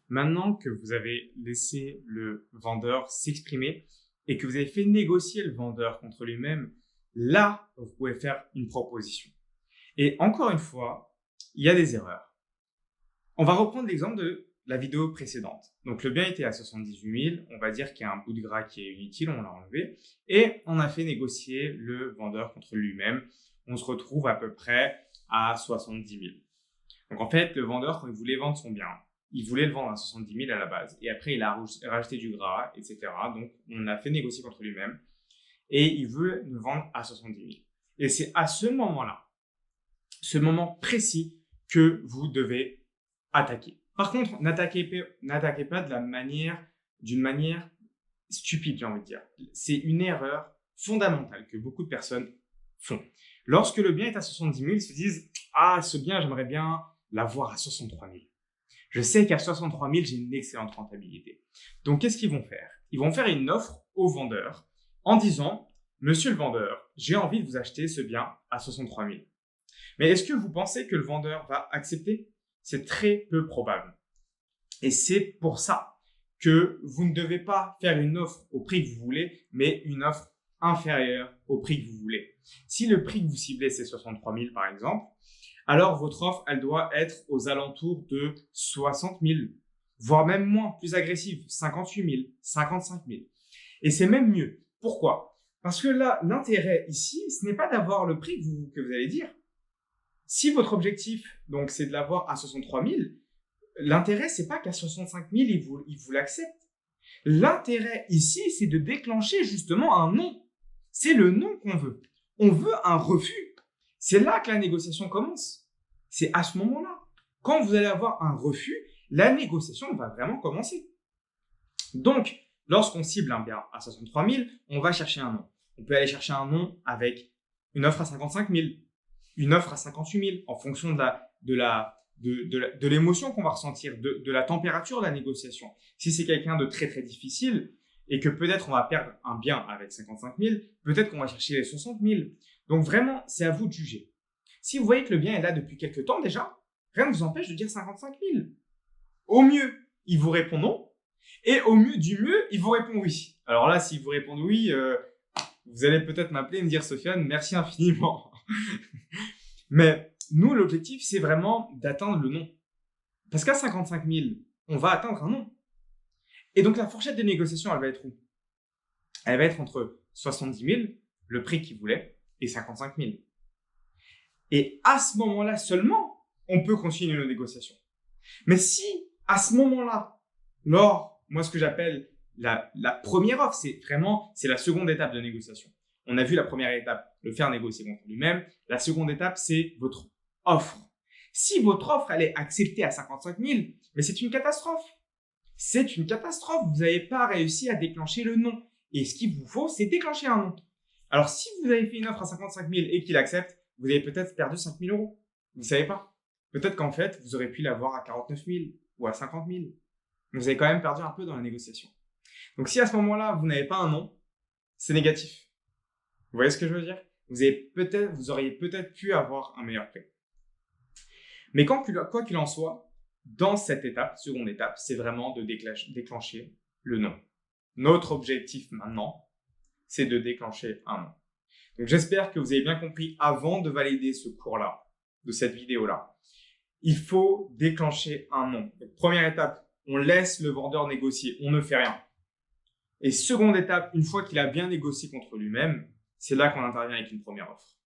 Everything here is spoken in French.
Maintenant que vous avez laissé le vendeur s'exprimer et que vous avez fait négocier le vendeur contre lui-même, là, vous pouvez faire une proposition. Et encore une fois, il y a des erreurs. On va reprendre l'exemple de la vidéo précédente. Donc, le bien était à 78 000. On va dire qu'il y a un bout de gras qui est inutile, on l'a enlevé. Et on a fait négocier le vendeur contre lui-même. On se retrouve à peu près à 70 000. Donc, en fait, le vendeur, quand il voulait vendre son bien, il voulait le vendre à 70 000 à la base. Et après, il a rajouté du gras, etc. Donc, on a fait négocier contre lui-même. Et il veut nous vendre à 70 000. Et c'est à ce moment-là, ce moment précis, que vous devez attaquer. Par contre, n'attaquez pas d'une manière stupide, j'ai envie de dire. C'est une erreur fondamentale que beaucoup de personnes font. Lorsque le bien est à 70 000, ils se disent « Ah, ce bien, j'aimerais bien l'avoir à 63 000. Je sais qu'à 63 000, j'ai une excellente rentabilité. » Donc, qu'est-ce qu'ils vont faire? Ils vont faire une offre au vendeur en disant « Monsieur le vendeur, j'ai envie de vous acheter ce bien à 63 000. » Mais est-ce que vous pensez que le vendeur va accepter? C'est très peu probable. Et c'est pour ça que vous ne devez pas faire une offre au prix que vous voulez, mais une offre inférieure au prix que vous voulez. Si le prix que vous ciblez, c'est 63 000 par exemple, alors votre offre, elle doit être aux alentours de 60 000, voire même moins, plus agressive, 58 000, 55 000. Et c'est même mieux. Pourquoi? Parce que là, l'intérêt ici, ce n'est pas d'avoir le prix que vous allez dire. Si votre objectif, donc, c'est de l'avoir à 63 000, l'intérêt, c'est pas qu'à 65 000, il vous l'accepte. L'intérêt ici, c'est de déclencher justement un non. C'est le non qu'on veut. On veut un refus. C'est là que la négociation commence. C'est à ce moment-là. Quand vous allez avoir un refus, la négociation va vraiment commencer. Donc, lorsqu'on cible un bien à 63 000, on va chercher un non. On peut aller chercher un non avec une offre à 55 000. Une offre à 58 000 en fonction de l'émotion qu'on va ressentir, de la température de la négociation. Si c'est quelqu'un de très très difficile et que peut-être on va perdre un bien avec 55 000, peut-être qu'on va chercher les 60 000. Donc vraiment, c'est à vous de juger. Si vous voyez que le bien est là depuis quelques temps déjà, rien ne vous empêche de dire 55 000. Au mieux, il vous répond non. Et au mieux du mieux, il vous répond oui. Alors là, s'il vous répond oui, vous allez peut-être m'appeler et me dire « Sofiane, merci infiniment ». Mais nous, l'objectif, c'est vraiment d'atteindre le non. Parce qu'à 55 000, on va atteindre un non. Et donc, la fourchette de négociation, elle va être où? Elle va être entre 70 000, le prix qu'il voulait, et 55 000. Et à ce moment-là seulement, on peut continuer nos négociations. Mais si, à ce moment-là, moi, ce que j'appelle la première offre, c'est la seconde étape de négociation. On a vu la première étape, le faire négocier contre lui-même. La seconde étape, c'est votre offre. Si votre offre, elle est acceptée à 55 000, mais c'est une catastrophe. C'est une catastrophe. Vous n'avez pas réussi à déclencher le non. Et ce qu'il vous faut, c'est déclencher un non. Alors, si vous avez fait une offre à 55 000 et qu'il accepte, vous avez peut-être perdu 5 000 euros. Vous ne savez pas. Peut-être qu'en fait, vous aurez pu l'avoir à 49 000 ou à 50 000. Vous avez quand même perdu un peu dans la négociation. Donc, si à ce moment-là, vous n'avez pas un non, c'est négatif. Vous voyez ce que je veux dire? Vous auriez peut-être pu avoir un meilleur prix. Mais quoi qu'il en soit, dans cette étape, seconde étape, c'est vraiment de déclencher le non. Notre objectif maintenant, c'est de déclencher un non. Donc, j'espère que vous avez bien compris avant de valider ce cours-là, de cette vidéo-là. Il faut déclencher un non. Donc, première étape, on laisse le vendeur négocier, on ne fait rien. Et seconde étape, une fois qu'il a bien négocié contre lui-même, c'est là qu'on intervient avec une première offre.